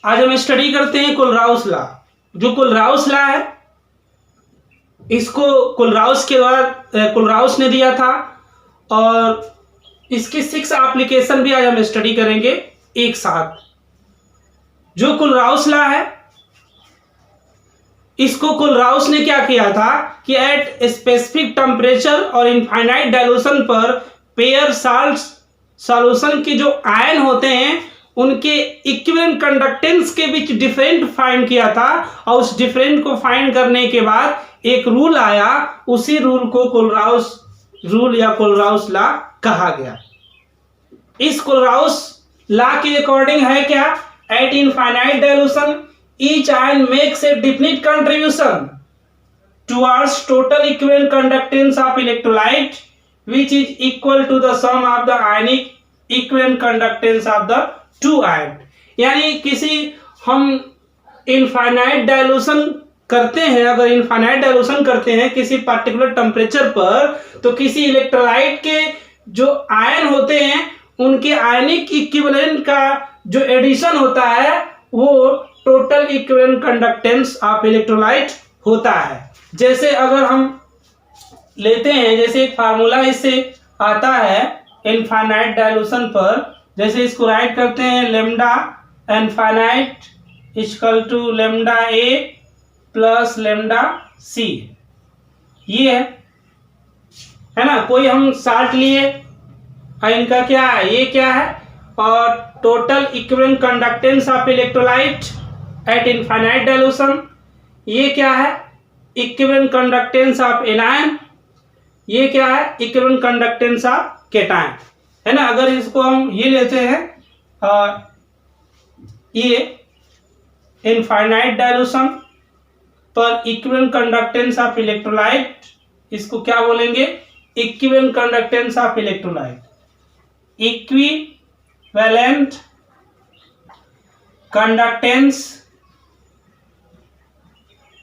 आज हम स्टडी करते हैं कोलराउस लॉ। जो कोलराउस लॉ है इसको कोलराउस के द्वारा कोलराउस ने दिया था और इसकी 6 एप्लीकेशन भी आज हम स्टडी करेंगे एक साथ। जो कोलराउस लॉ है इसको कोलराउस ने क्या किया था कि एट स्पेसिफिक टेम्परेचर और इनफाइनाइट डाइल्यूशन पर पेयर साल्ट सॉल्यूशन के जो आयन होते हैं उनके इक्विवेलेंट कंडक्टेंस के बीच डिफरेंट फाइंड किया था और उस डिफरेंट को फाइंड करने के बाद एक रूल आया, उसी रूल को कोलराउस रूल या कोलराउस लॉ कहा गया। इस कोलराउस लॉ के अकॉर्डिंग है क्या, eight infinite dilution each ion makes a definite contribution towards total equivalent conductance of electrolyte which is equal to the sum of the ionic equivalent conductance of the two ion। यानी किसी हम infinite dilution करते हैं, अगर infinite dilution करते हैं किसी particular temperature पर, तो किसी इलेक्ट्रोलाइट के जो आयन होते हैं उनके आयनिक इक्विवेलेंट का जो एडिशन होता है वो total equivalent conductance of electrolyte होता है। जैसे अगर हम लेते हैं, जैसे एक फार्मूला इससे आता है इनफाइनाइट डाइल्यूशन पर, जैसे इसको राइट करते हैं lambda infinite equal to lambda A plus lambda C. ये है ना, कोई हम साल्ट लिए और इनका क्या है, ये क्या है, और total equivalent conductance of electrolyte eight infinite dilution, ये क्या है, इक्विवेलेंट कंडक्टेंस ऑफ एनायन, ये क्या है, इक्विवेलेंट कंडक्टेंस ऑफ केटायन, है ना। अगर इसको हम ये लेते हैं ये इनफाइनाइट डाइल्यूशन पर इक्विवेलेंट कंडक्टेंस ऑफ इलेक्ट्रोलाइट, इसको क्या बोलेंगे, equivalent conductance of electrolyte, equivalent conductance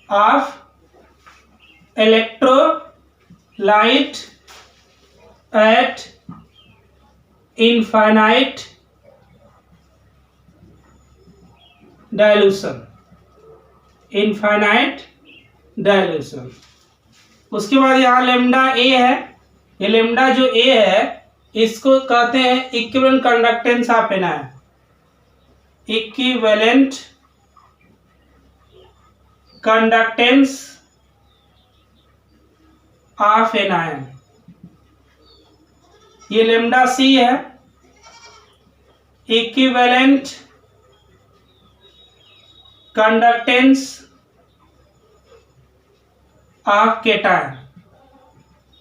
of electrolyte eight infinite dilution, infinite dilution. उसके बाद यहाँ लेमडा ए है, ये लेमडा जो ए है इसको कहते हैं equivalent conductance of anion, equivalent conductance of anion. ये लेमडा सी है, equivalent conductance of cation,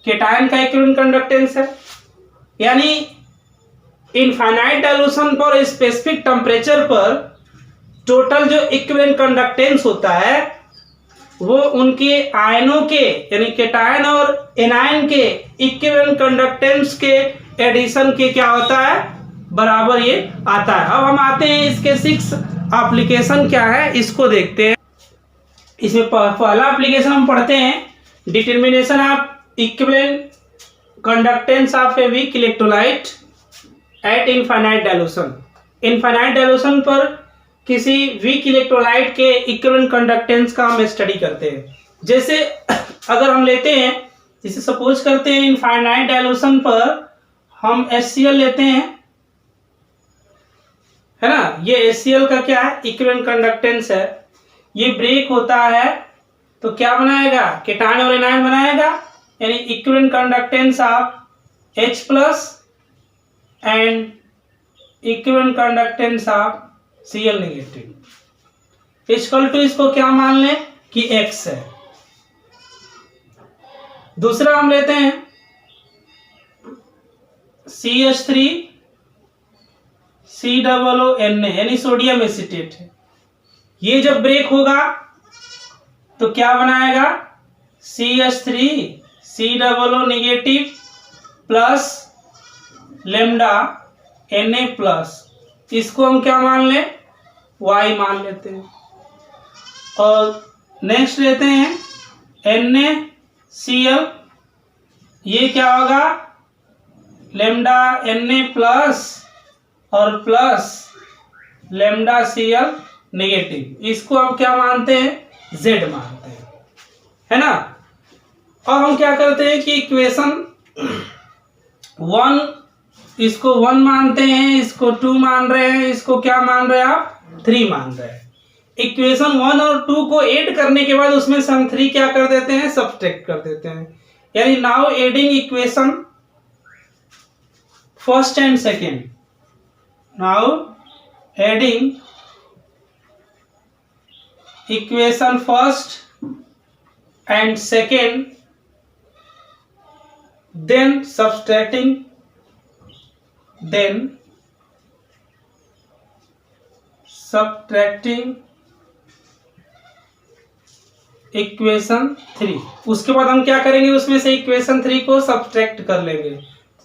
cation का इक्विवेलेंट कंडक्टेंस है। यानी इनफाइनाइट डाइल्यूशन पर स्पेसिफिक टेम्परेचर पर टोटल जो इक्विवेलेंट कंडक्टेंस होता है वो उनके आयनों के यानी केटायन और एनायन के इक्विवेलेंट कंडक्टेंस के एडिशन के क्या होता है, बराबर ये आता है। अब हम आते हैं इसके 6 एप्लीकेशन क्या है इसको देखते हैं। इसमें पहला एप्लीकेशन हम पढ़ते हैं determination of equivalent conductance of a weak electrolyte eight infinite dilution. Infinite dilution पर किसी वीक इलेक्ट्रोलाइट के इक्विवेलेंट कंडक्टेंस का हम स्टडी करते हैं। जैसे अगर हम लेते हैं, जैसे सपोज करते हैं इनफाइनाइट डाइल्यूशन पर हम HCl लेते हैं, है ना। ये HCl का क्या है, इक्विवेलेंट कंडक्टेंस है। ये ब्रेक होता है तो क्या बनाएगा, केटायन और एनायन बनाएगा, यानी equivalent conductance of H plus and equivalent conductance of Cl negative equal to, इसको क्या मान लें कि X है। दूसरा हम लेते हैं CH3 COONA यानी सोडियम एसीटेट है। ये जब ब्रेक होगा तो क्या बनाएगा, CH3 COO negative plus lambda Na plus, इसको हम क्या मान लें, Y मान लेते हैं। और नेक्स्ट लेते हैं NaCl, ये क्या होगा, लेमडा Na प्लस और प्लस लेमडा Cl नेगेटिव, इसको हम क्या मानते हैं, Z मानते हैं, है ना। और हम क्या करते हैं कि इक्वेशन 1, इसको 1 मानते हैं, इसको 2 मान रहे हैं, इसको क्या मान रहे हैं आप, 3 मान रहे हैं। इक्वेशन 1 और 2 को ऐड करने के बाद उसमें से हम 3 क्या कर देते हैं, सब्ट्रैक्ट कर देते हैं। यानी now adding equation first and second, now adding equation first and second, then subtracting equation 3। उसके बाद हम क्या करेंगे, उसमें से इक्वेशन 3 को सब्ट्रैक्ट कर लेंगे,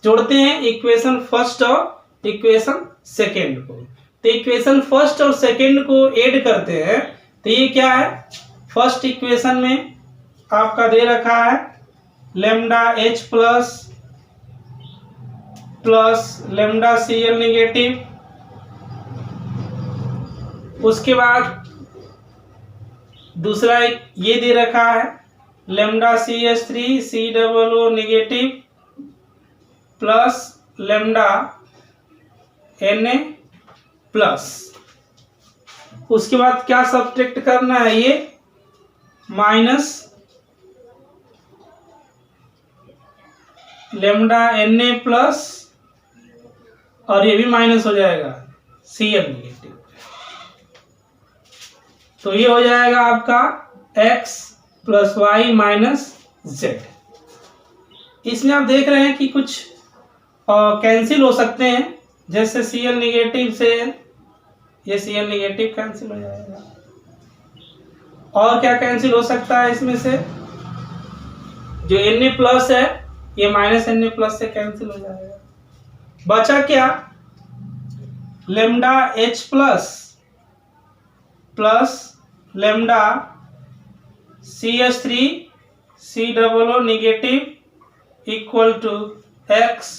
जोड़ते हैं इक्वेशन फर्स्ट और इक्वेशन सेकेंड को। तो इक्वेशन फर्स्ट और सेकेंड को ऐड करते हैं, तो ये क्या है, फर्स्ट इक्वेशन में आपका दे रखा है lambda H plus lambda Cl negative. उसके बाद दूसरा ये दे रखा है lambda CH3 COO negative plus lambda Na plus. उसके बाद क्या सब्ट्रैक्ट करना है, ये माइनस लेमडा Na प्लस, और ये भी माइनस हो जाएगा Cl नेगेटिव। तो ये हो जाएगा आपका x plus Y minus Z। इसमें आप देख रहे हैं कि कुछ कैंसिल हो सकते हैं, जैसे Cl नेगेटिव से ये Cl नेगेटिव कैंसिल हो जाएगा। और क्या कैंसिल हो सकता है इसमें से, जो Na प्लस है ये माइनस Na प्लस से कैंसिल हो जाएगा। बचा क्या, lambda H plus lambda CH3 COO negative equal to x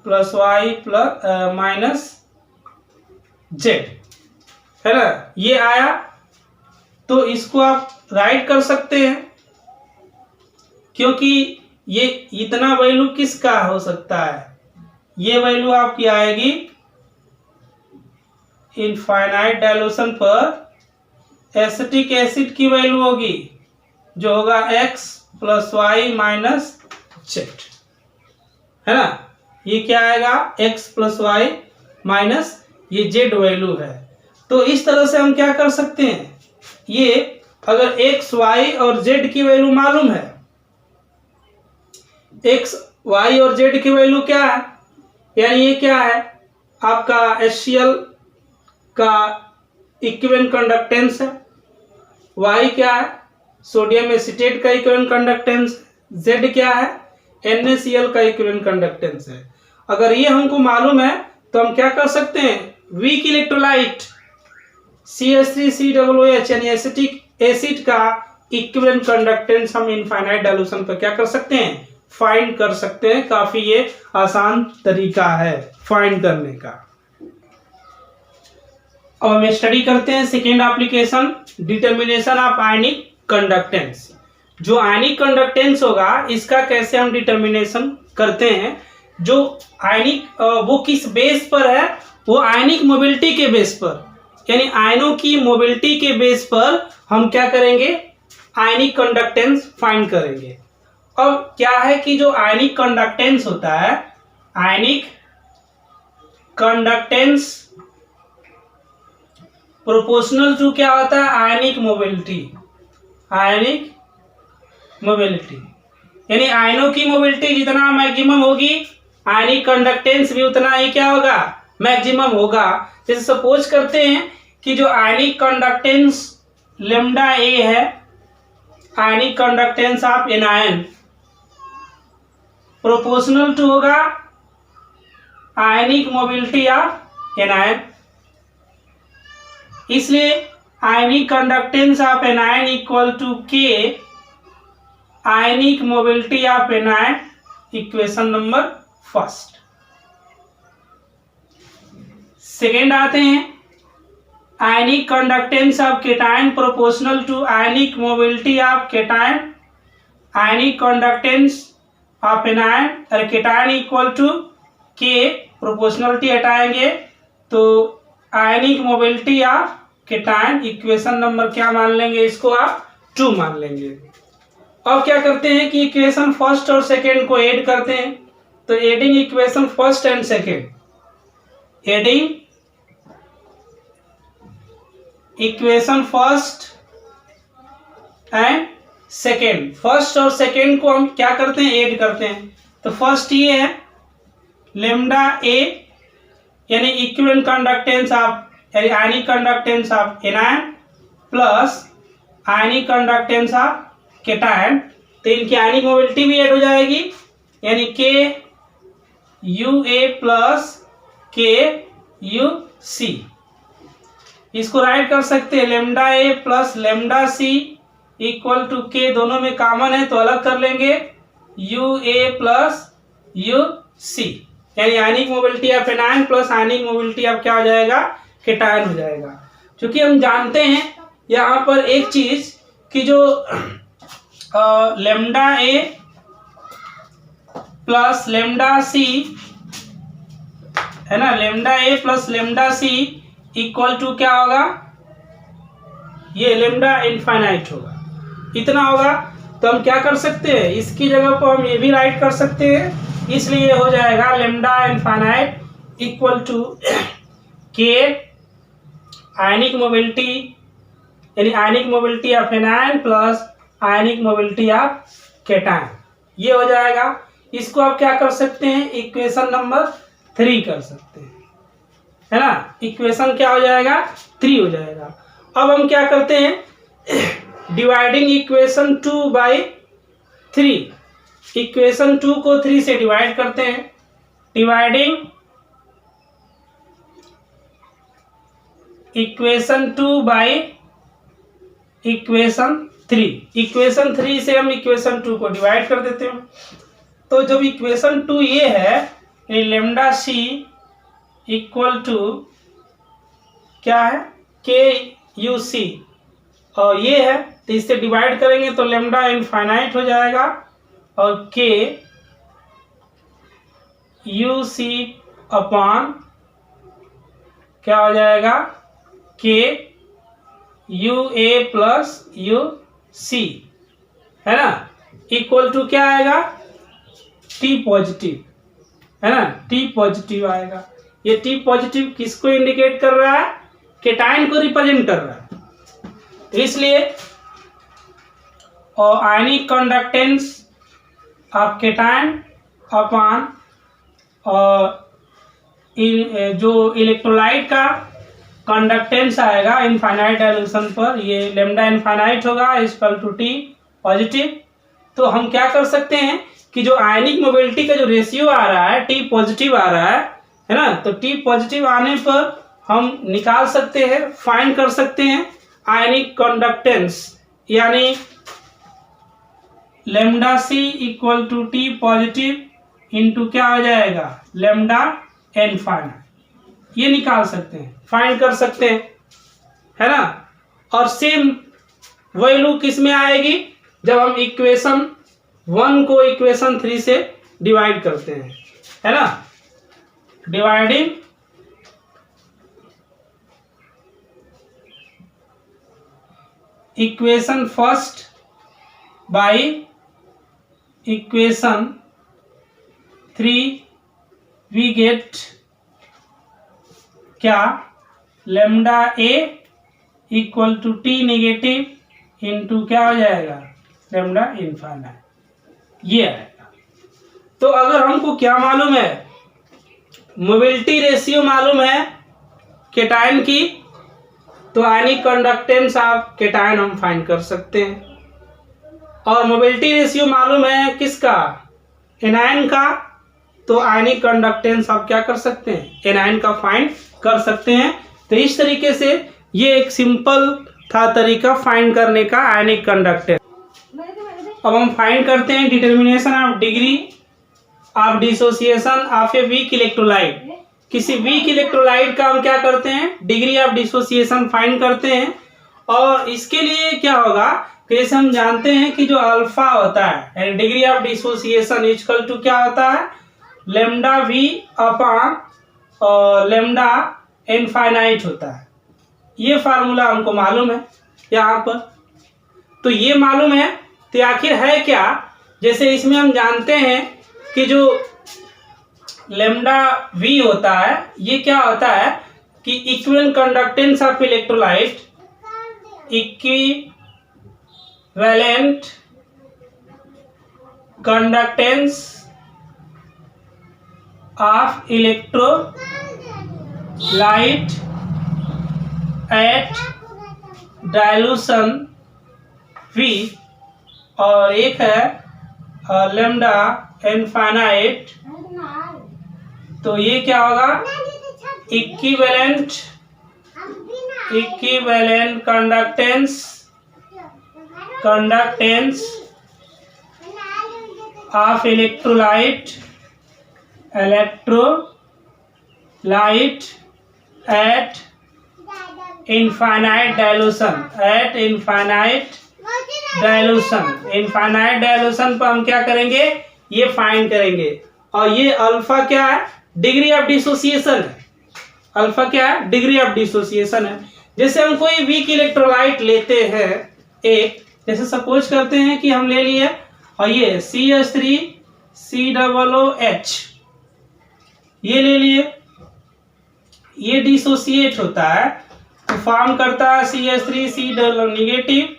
plus Y plus minus Z, है ना। ये आया, तो इसको आप राइट कर सकते हैं, क्योंकि ये इतना वैल्यू किसका हो सकता है, ये वैल्यू आपकी आएगी इनफाइनाइट डाइल्यूशन पर एसिटिक एसिड की वैल्यू होगी, जो होगा x plus Y minus Z, है ना। ये क्या आएगा, x प्लस वाई माइनस ये Z वैल्यू है। तो इस तरह से हम क्या कर सकते हैं, ये अगर x y और z की वैल्यू मालूम है, x y और z की वैल्यू क्या है, यानी ये क्या है आपका HCl का इक्विवेलेंट कंडक्टेंस है, y क्या है सोडियम एसीटेट का इक्विवेलेंट कंडक्टेंस, z क्या है NaCl का इक्विवेलेंट कंडक्टेंस है। अगर ये हमको मालूम है तो हम क्या कर सकते हैं, वीक इलेक्ट्रोलाइट CH3COOH यानी एसिटिक एसिड का इक्विवेलेंट कंडक्टेंस हम इनफाइनाइट डाइल्यूशन पर क्या कर सकते हैं, फाइंड कर सकते हैं। काफी ये आसान तरीका है फाइंड करने का। अब हम स्टडी करते हैं second application, determination of ionic conductance. जो आयनिक कंडक्टेंस होगा इसका कैसे हम डिटर्मिनेशन करते हैं, जो आयनिक वो किस बेस पर है, वो आयनिक मोबिलिटी के बेस पर, यानी आयनों की मोबिलिटी के बेस पर हम क्या करेंगे, आयनिक कंडक्टेंस फाइंड करेंगे। अब क्या है कि जो आयनिक कंडक्टेंस होता है, आयनिक कंडक्टेंस प्रोपोर्शनल टू क्या होता है, आयनिक मोबिलिटी। आयनिक मोबिलिटी यानी आयनों की मोबिलिटी जितना मैक्सिमम होगी, आयनिक कंडक्टेंस भी उतना ही क्या होगा, मैक्सिमम होगा। जैसे सपोज करते हैं कि जो आयनिक कंडक्टेंस लेमडा ए है, ionic conductance of anion proportional to होगा आयनिक मोबिलिटी ऑफ एनायन। इसलिए ionic conductance of anion equal to K ionic mobility of anion, equation number first. Second आते हैं ionic conductance of cation proportional to ionic mobility of cation, ionic conductance of anion और cation equal to K, proportionality हटाएंगे तो ionic mobility of cation, equation number क्या मान लेंगे इसको आप 2 मान लेंगे। अब क्या करते हैं कि इक्वेशन फर्स्ट और सेकेंड को ऐड करते हैं, तो adding equation first and second, adding equation first and second, first और सेकेंड को हम क्या करते हैं ऐड करते हैं। तो फर्स्ट ये है लेमडा ए यानी equivalent conductance of ionic conductance of anion plus ionic conductance of cation, तो इनकी आयनिक मोबिलिटी भी ऐड हो जाएगी यानी K U A plus K U C. इसको राइट कर सकते हैं lambda A plus lambda C equal to K, दोनों में कॉमन है तो अलग कर लेंगे U A plus U C, यानी ionic mobility of anion plus ionic mobility of क्या हो जाएगा केटायन हो जाएगा। क्योंकि हम जानते हैं यहाँ पर एक चीज कि जो lambda A plus lambda C है ना, lambda A plus lambda C equal to क्या होगा, ये लेमडा इनफाइनाइट होगा, इतना होगा। तो हम क्या कर सकते हैं, इसकी जगह पर हम ये भी राइट कर सकते हैं, इसलिए हो जाएगा lambda infinite equal to K ionic mobility यानी ionic mobility of anion plus ionic mobility of cation, ये हो जाएगा। इसको आप क्या कर सकते हैं, इक्वेशन नंबर 3 कर सकते हैं, है ना, इक्वेशन क्या हो जाएगा 3 हो जाएगा। अब हम क्या करते हैं, डिवाइडिंग इक्वेशन 2 बाई 3, इक्वेशन 2 को 3 से डिवाइड करते हैं, dividing equation 2 by equation 3, equation 3 से हम इक्वेशन 2 को डिवाइड कर देते हैं। तो जब इक्वेशन 2 ये है लेमडा सी इक्वल टू क्या है के यू सी, और ये है तो इससे डिवाइड करेंगे तो लेमडा इनफाइनाइट हो जाएगा और के यू सी अपॉन क्या हो जाएगा के यू ए प्लस यू सी, है ना, इक्वल टू क्या आएगा टी पॉजिटिव, है ना, टी पॉजिटिव आएगा। ये टी पॉजिटिव किसको इंडिकेट कर रहा है, केटायन को रिप्रेजेंट कर रहा है, तो इसलिए और आयनिक कंडक्टेंस ऑफ केटायन अपॉन और जो इलेक्ट्रोलाइट का कंडक्टेंस आएगा इनफाइनाइट डाइल्यूशन पर, ये लेमडा इनफाइनाइट होगा इक्वल टू टी पॉजिटिव। तो हम क्या कर सकते हैं कि जो आयनिक मोबिलिटी का जो रेशियो आ रहा है टी पॉजिटिव आ रहा है ना, तो टी पॉजिटिव आने पर हम निकाल सकते हैं, फाइंड कर सकते हैं आयनिक कंडक्टेंस, यानी lambda C equal to T positive into क्या हो जाएगा लेमडा इनफाइनाइट, ये निकाल सकते हैं, फाइंड कर सकते हैं, है ना। और सेम वैल्यू किस में आएगी, जब हम इक्वेशन 1 को इक्वेशन 3 से डिवाइड करते हैं, है ना, dividing equation first by equation 3 we get क्या lambda A equal to T negative into क्या हो जाएगा लेमडा इनफाइनाइट, ये आएगा। तो अगर हमको क्या मालूम है, मोबिलिटी रेशियो मालूम है केटायन की, तो आयनिक कंडक्टेंस ऑफ केटायन हम फाइंड कर सकते हैं। और मोबिलिटी रेशियो मालूम है किसका, एनायन का, तो आयनिक कंडक्टेंस आप क्या कर सकते हैं एनायन का फाइंड कर सकते हैं। तो इस तरीके से ये एक सिंपल था तरीका फाइंड करने का आयनिक कंडक्टेंस। अब हम फाइंड करते हैं determination of degree of dissociation of a weak electrolyte, किसी वीक इलेक्ट्रोलाइट का हम क्या करते हैं, डिग्री ऑफ डिसोसिएशन फाइंड करते हैं। और इसके लिए क्या होगा, जैसे हम जानते हैं कि जो अल्फा होता है यानी degree of dissociation equal to क्या होता है, lambda V upon lambda infinite होता है। ये फार्मूला हमको मालूम है यहाँ पर। तो ये मालूम है तो आखिर है क्या, जैसे इसमें हम जानते हैं कि जो लेमडा वी होता है ये क्या होता है कि equivalent conductance of electrolyte, equivalent conductance of electrolyte at dilution V, और एक है लेमडा इनफाइनाइट। तो ये क्या होगा, equivalent conductance of electrolyte eight infinite dilution पर हम क्या करेंगे, ये फाइंड करेंगे। और ये अल्फा क्या है, डिग्री ऑफ डिसोसिएशन है। अल्फा क्या है, डिग्री ऑफ डिसोसिएशन है। जैसे हम कोई वीक इलेक्ट्रोलाइट लेते हैं एक, जैसे सपोज करते हैं कि हम ले लिए और ये CH3COOH ये ले लिए, ये डिसोसिएट होता है तो फॉर्म करता है CH3C नेगेटिव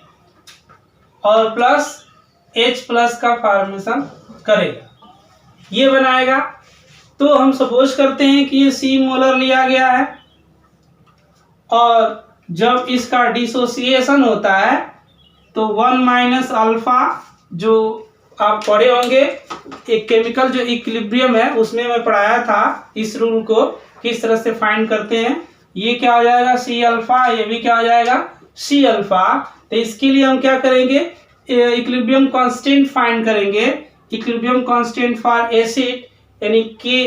और प्लस H प्लस का फॉर्मेशन करेगा, ये बनाएगा। तो हम सपोज करते हैं कि ये C मोलर लिया गया है और जब इसका डिसोसिएशन होता है तो 1 माइनस अल्फा, जो आप पढ़े होंगे एक केमिकल जो इक्विलिब्रियम है उसमें मैं पढ़ाया था इस रूल को किस तरह से फाइंड करते हैं। ये क्या हो जाएगा C अल्फा, ये भी क्या हो जाएगा C अल्फा। तो इसके लिए हम क्या करेंगे, इक्विलिब्रियम कांस्टेंट फाइंड करेंगे। इक्विलिब्रियम कांस्टेंट फॉर एसिड यानी Ka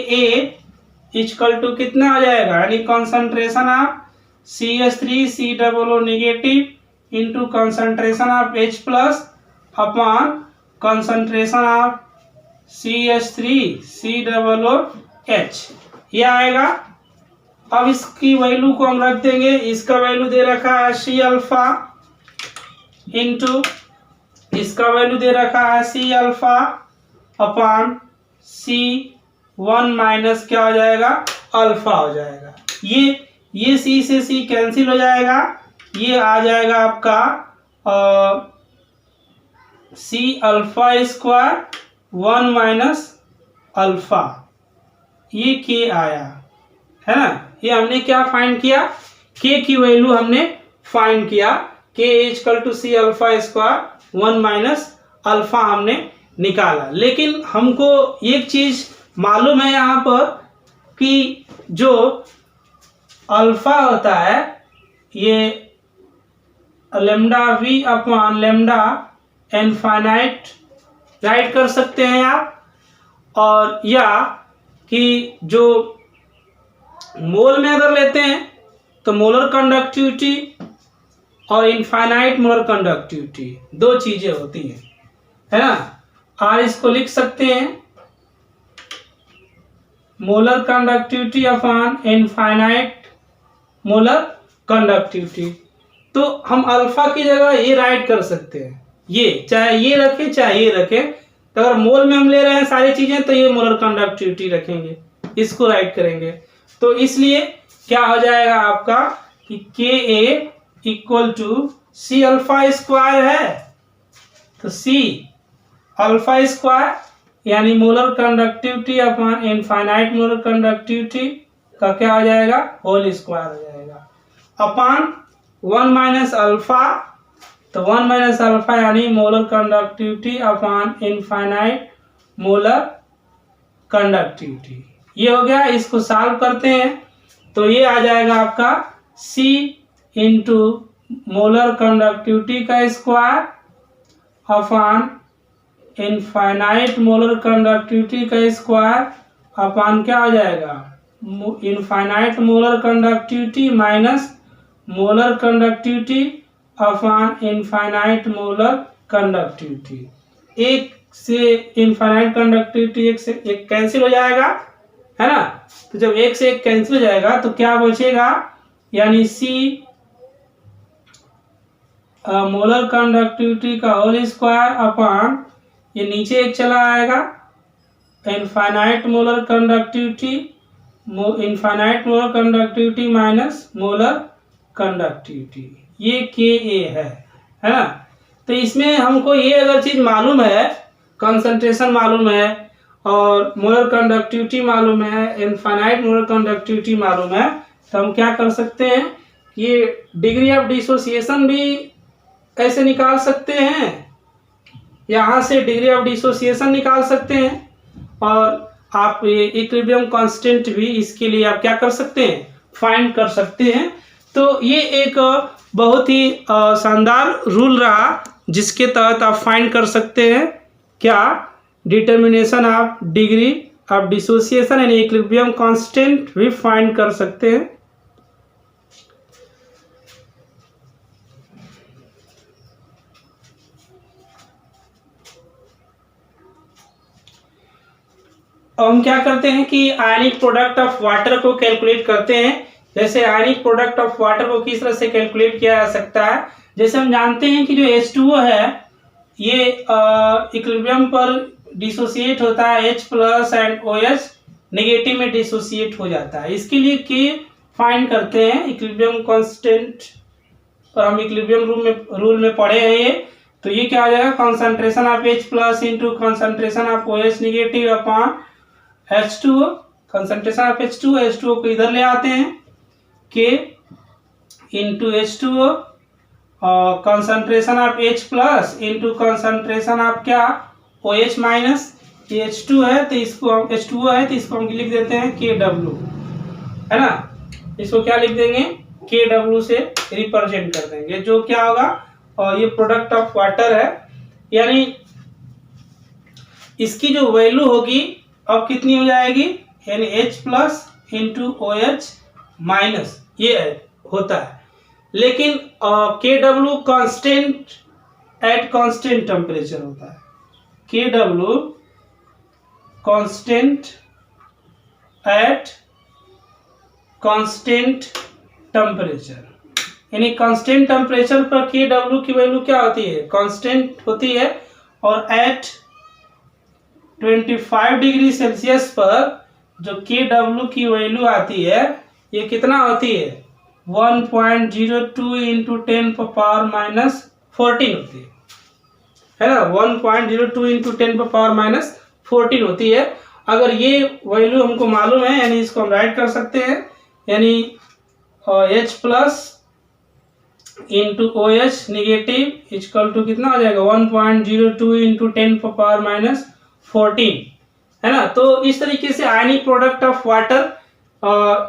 इक्वल टू कितना हो जाएगा, यानी concentration of CH3COO negative into concentration of H plus upon concentration of CH3COOH, ये आएगा। अब इसकी वैल्यू को हम रख देंगे, इसका वैल्यू दे रखा है C अल्फा इंटू इसका वैल्यू दे रखा है C alpha upon C1 minus क्या हो जाएगा, अल्फा हो जाएगा। ये C से C कैंसिल हो जाएगा, ये आ जाएगा आपका C alpha square 1 minus alpha, ये K आया है ना। ये हमने क्या फाइंड किया, K की वैल्यू हमने फाइंड किया, K equal to C alpha square 1 minus alpha हमने निकाला। लेकिन हमको एक चीज मालूम है यहाँ पर कि जो अल्फा होता है ये lambda V upon lambda infinite right कर सकते हैं आप, और या कि जो मोल में अगर लेते हैं तो मोलर कंडक्टिविटी और इनफाइनाइट मोलर कंडक्टिविटी दो चीजें होती हैं, है ना। R इसको लिख सकते हैं molar conductivity upon infinite molar conductivity. तो हम अल्फा की जगह ये राइट कर सकते हैं, ये चाहे ये रखें चाहे ये रखें। तो अगर मोल में हम ले रहे हैं सारी चीजें तो ये मोलर कंडक्टिविटी रखेंगे, इसको राइट करेंगे। तो इसलिए क्या हो जाएगा आपका कि Ka equal to C alpha square है, तो C अल्फा स्क्वायर यानी molar conductivity upon infinite molar conductivity का क्या हो जाएगा, होल स्क्वायर हो जाएगा अपॉन 1 माइनस अल्फा। तो 1 माइनस अल्फा यानी molar conductivity upon infinite molar conductivity, ये हो गया। इसको सॉल्व करते हैं तो ये आ जाएगा आपका C इंटू मोलर कंडक्टिविटी का square upon infinite molar conductivity का स्क्वायर अपॉन क्या हो जाएगा infinite molar conductivity minus molar conductivity upon infinite molar conductivity. एक से इनफाइनाइट कंडक्टिविटी एक से एक कैंसिल हो जाएगा, है ना। तो जब एक से एक कैंसिल हो जाएगा तो क्या बचेगा, यानी सी मोलर कंडक्टिविटी का होल स्क्वायर अपॉन ये नीचे एक चला आएगा infinite molar conductivity minus molar conductivity, ये के ए है ना। तो इसमें हमको ये अगर चीज मालूम है, कंसंट्रेशन मालूम है और मोलर कंडक्टिविटी मालूम है, इनफाइनाइट मोलर कंडक्टिविटी मालूम है, तो हम क्या कर सकते हैं, ये डिग्री ऑफ डिसोसिएशन भी ऐसे निकाल सकते हैं, यहाँ से डिग्री ऑफ डिसोसिएशन निकाल सकते हैं, और आप ये इक्विलिब्रियम कांस्टेंट भी इसके लिए आप क्या कर सकते हैं, फाइंड कर सकते हैं। तो ये एक बहुत ही शानदार रूल रहा जिसके तहत आप फाइंड कर सकते हैं क्या, determination of degree of dissociation and equilibrium constant भी फाइंड कर सकते हैं। अब हम क्या करते हैं कि आयनिक प्रोडक्ट ऑफ वाटर को कैलकुलेट करते हैं। जैसे आयनिक प्रोडक्ट ऑफ वाटर को किस तरह से कैलकुलेट किया जा सकता है, जैसे हम जानते हैं कि जो H2O है ये इक्विलिब्रियम पर डिसोसिएट होता है H plus and OH negative में डिसोसिएट हो जाता है। इसके लिए के फाइंड करते हैं इक्विलिब्रियम कांस्टेंट, और हम इक्विलिब्रियम रूल में पढ़े हैं ये। तो ये क्या आ जाएगा, concentration of H plus into concentration of OH negative upon H2O, concentration of H2O को इधर ले आते हैं K इंटू H2O और concentration of H plus into concentration of क्या OH माइनस, ये H2 है तो इसको हम H2O है तो इसको हम लिख देते हैं KW, है ना। इसको क्या लिख देंगे, KW से रिप्रेजेंट कर देंगे, जो क्या होगा, और ये प्रोडक्ट ऑफ वाटर है, यानी इसकी जो वैल्यू होगी अब कितनी हो जाएगी, यानी H plus into OH minus ये होता है। लेकिन KW constant at constant temperature होता है, KW constant at constant temperature, यानी कांस्टेंट टेम्परेचर पर KW की वैल्यू क्या होती है, कांस्टेंट होती है, और एट 25 डिग्री सेल्सियस पर जो KW की वैल्यू आती है ये कितना होती है, 1.02 इंटू 10 पावर माइनस 14 होती है ना, 1.02 इंटू 10 पावर माइनस 14 होती है। अगर ये वैल्यू हमको मालूम है, यानी इसको हम राइट कर सकते हैं, यानी H plus into OH negative equal to कितना हो जाएगा, 1.02 इंटू 10 पावर माइनस 14, है ना। तो इस तरीके से आयनिक प्रोडक्ट ऑफ वाटर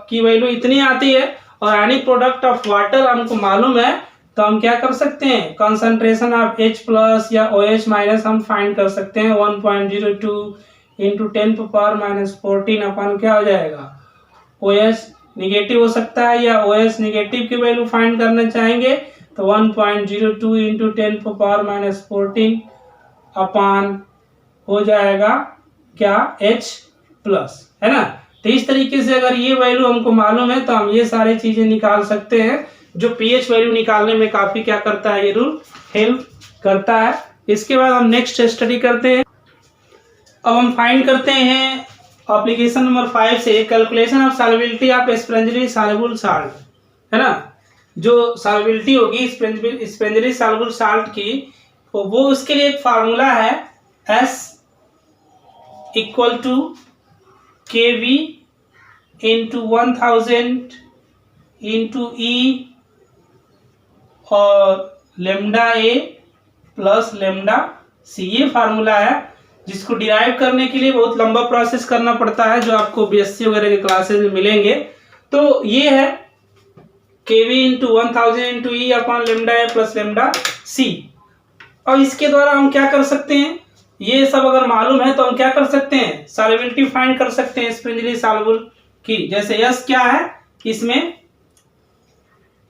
की वैल्यू इतनी आती है, और आयनिक प्रोडक्ट ऑफ वाटर हमको मालूम है तो हम क्या कर सकते हैं, कंसंट्रेशन ऑफ H प्लस या OH माइनस हम फाइंड कर सकते हैं, 1.02 इंटू 10 पावर माइनस 14 अपन क्या हो जाएगा, OH निगेटिव हो सकता है या OH निगेटिव की वैल्यू फाइंड करना चाहेंगे तो 1.02 इंटू 10 पावर माइनस 14 अपान हो जाएगा क्या, H प्लस, है ना। तो इस तरीके से अगर ये वैल्यू हमको मालूम है तो हम ये सारी चीजें निकाल सकते हैं, जो pH वैल्यू निकालने में काफी क्या करता है, ये रूल हेल्प करता है। इसके बाद हम नेक्स्ट स्टडी करते हैं। अब हम फाइंड करते हैं एप्लीकेशन नंबर 5 से calculation of solubility of sparingly soluble salt, है ना। जो सॉल्युबिलिटी होगी स्पंजली सॉल्युबल साल्ट की, तो वो उसके लिए एक फार्मूला है, S equal to KV into 1000 into E और lambda A plus lambda C, ये फार्मूला है जिसको डिराइव करने के लिए बहुत लंबा प्रोसेस करना पड़ता है, जो आपको BSc वगैरह के क्लासेस में मिलेंगे। तो ये है KV into 1000 into E upon lambda A plus lambda C। और इसके द्वारा हम क्या कर सकते हैं, ये सब अगर मालूम है तो हम क्या कर सकते हैं, सॉल्युबिलिटी फाइंड कर सकते हैं स्पंजली सॉल्युबल की। जैसे यस क्या है इसमें,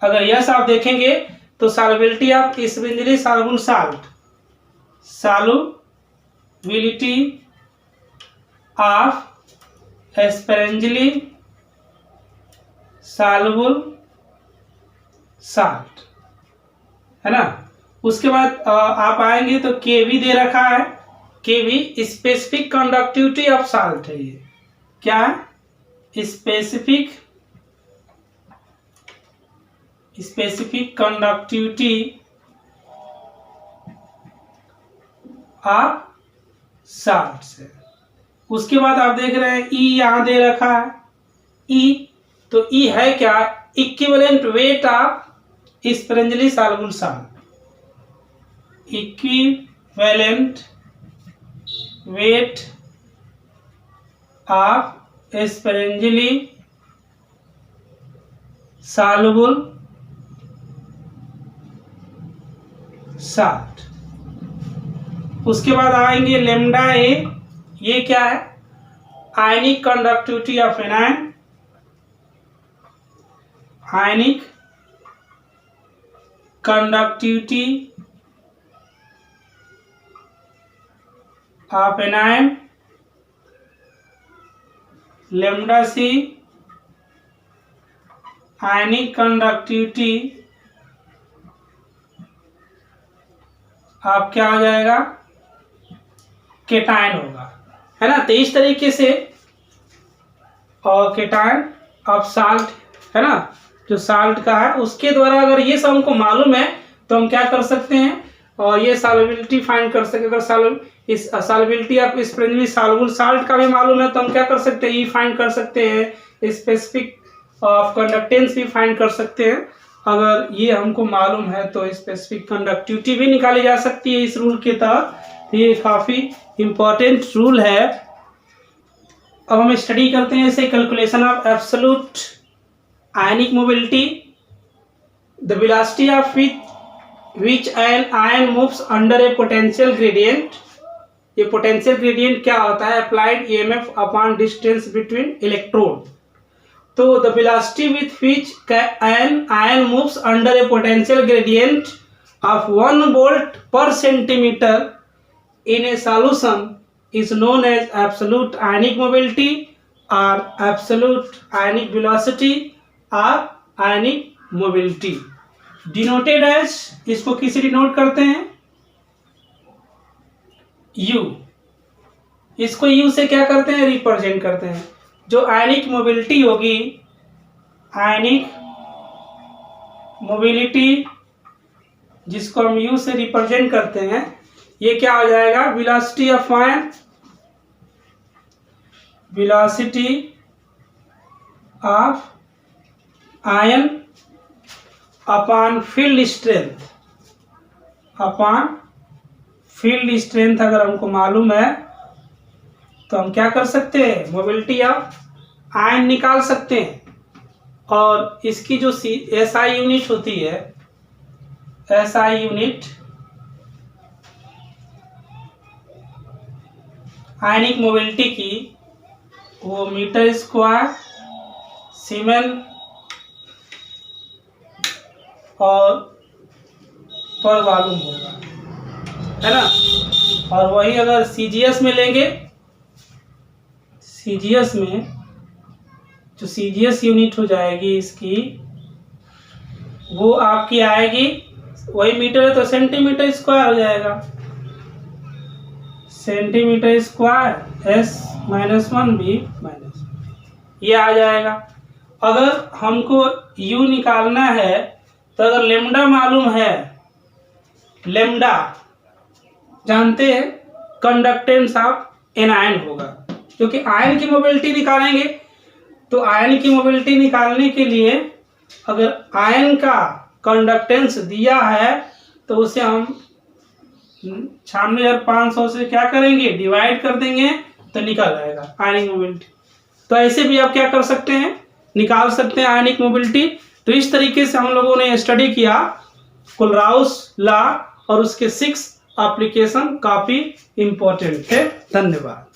अगर यस आप देखेंगे तो solubility of sparingly soluble salt, solubility of sparingly soluble salt, है ना। उसके बाद आप आएंगे तो केवी दे रखा है, केवी स्पेसिफिक कंडक्टिविटी ऑफ साल्ट है। ये क्या है, स्पेसिफिक कंडक्टिविटी ऑफ साल्ट से। उसके बाद आप देख रहे हैं ई यहां दे रखा है, ई तो ई है क्या, equivalent weight of sparingly soluble salt, equivalent weight of sparingly soluble salt. उसके बाद आएंगे लेमडा ए, ये क्या है, ionic conductivity of anion, ionic conductivity of anion. Lambda C ionic conductivity आप क्या आ जाएगा, केटायन होगा, है ना। तो इस तरीके से और केटायन ऑफ साल्ट, है ना, जो साल्ट का है उसके द्वारा अगर ये सब हमको मालूम है तो हम क्या कर सकते हैं, और ये सॉल्युबिलिटी फाइंड कर सकते हैं। अगर इस solubility of sparingly soluble salt का भी मालूम है तो हम क्या कर सकते हैं, ई फाइंड कर सकते हैं, स्पेसिफिक ऑफ कंडक्टेंस भी फाइंड कर सकते हैं। अगर ये हमको मालूम है तो स्पेसिफिक कंडक्टिविटी भी निकाली जा सकती है इस रूल के तहत। ये काफ़ी इम्पोर्टेंट रूल है। अब हम स्टडी करते हैं इसे, calculation of absolute ionic mobility, the velocity of which an ion moves under a potential gradient। ये पोटेंशियल ग्रेडियंट क्या होता है, applied EMF upon distance between electrode. तो the velocity with which an ion moves under a potential gradient of 1 volt per centimeter in a solution is known as absolute ionic mobility or absolute ionic velocity or ionic mobility। Denoted as, इसको किसी denote करते हैं, you. इसको you से क्या करते हैं, represent करते हैं। जो आयनिक मोबिलिटी होगी, आयनिक मोबिलिटी जिसको हम यू से रिप्रेजेंट करते हैं, ये क्या हो जाएगा, velocity of ion, velocity of ion upon field strength, upon field strength अगर हमको मालूम है तो हम क्या कर सकते हैं, मोबिलिटी ऑफ आयन निकाल सकते हैं। और इसकी जो एसआई यूनिट होती है, एसआई यूनिट आयनिक मोबिलिटी की, वो मीटर स्क्वायर सीमेन और पर वॉल्यूम होगा, है ना। और वही अगर सीजीएस में लेंगे, सीजीएस में जो सीजीएस यूनिट हो जाएगी इसकी, वो आपकी आएगी, वही मीटर है तो सेंटीमीटर स्क्वायर हो जाएगा, centimetre square S -1 V minus, ये आ जाएगा। अगर हमको यू निकालना है तो अगर लेमडा मालूम है, लेमडा जानते हैं, कंडक्टेंस ऑफ एन आयन होगा, क्योंकि आयन की मोबिलिटी निकालेंगे तो आयन की मोबिलिटी निकालने के लिए अगर आयन का कंडक्टेंस दिया है तो उसे हम 96,500 से क्या करेंगे, डिवाइड कर देंगे तो निकल आएगा आयनिक मोबिलिटी। तो ऐसे भी आप क्या कर सकते हैं, निकाल सकते हैं आयनिक मोबिलिटी। तो इस तरीके से हम लोगों ने स्टडी किया कोलराउस लॉ और उसके 6 एप्लीकेशन काफी इंपॉर्टेंट थे। धन्यवाद।